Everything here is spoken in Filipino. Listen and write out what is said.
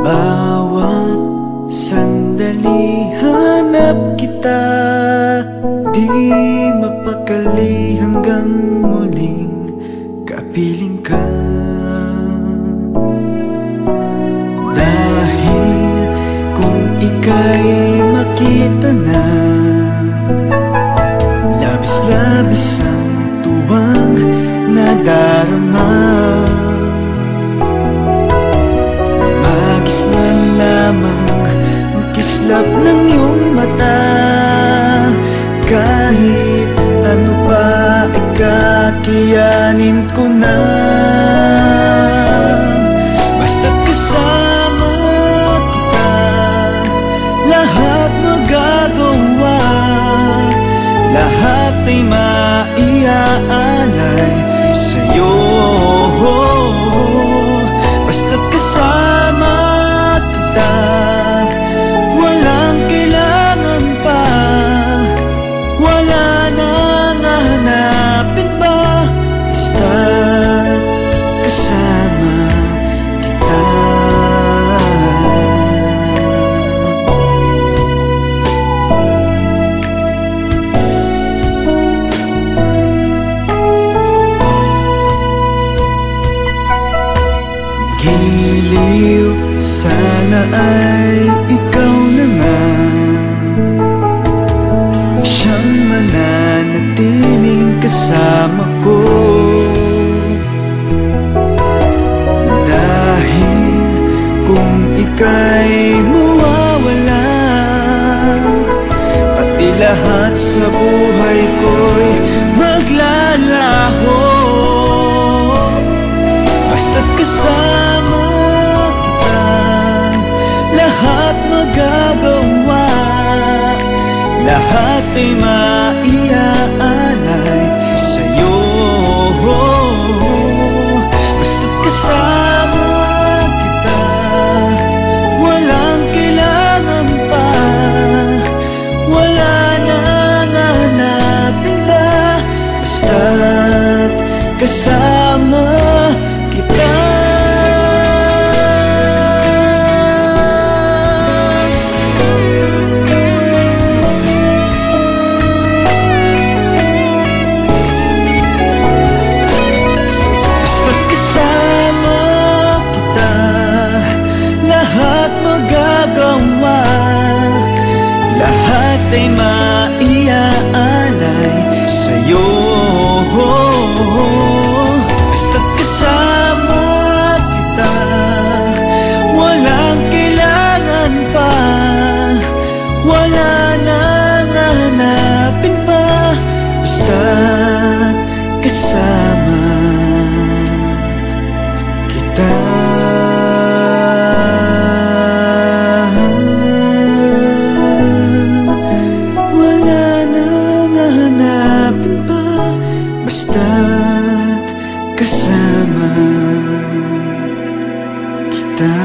Bawat sandali hanap kita, di mapakali hanggang muling kapiling ka. Dahil kung ika'y makita na, labis-labis ang tuwang nadarama. Magis na lamang ang kislap ng iyong mata. Kahit ano pa ay kakayanin ko na. Basta't kasama kita, lahat magagawa. Lahat ay maiaalay sa'yo. Basta't kasama kita, walang kailangan pa. Wala nang hahanapin pa. Basta't kasama kita. Giliw, sana ay ikaw na nga siyang mananatiling kasama ko. Dahil kung ika'y mawawala, pati lahat sa buhay ko'y maglalaho. Basta't kasama kita, lahat magagawa. Lahat ay maiaalay sa'yo. Basta't kasama kita, walang kailangan pa. Wala nang hahanapin pa. Basta't kasama kita. Basta't kasama kita, lahat magagawa. Lahat ay maiaalay sa'yo. Basta't kasama kita, walang kailangan pa. Wala nang hahanapin pa. Basta't kasama kita. Wala nang hahanapin pa. Basta't kasama kita.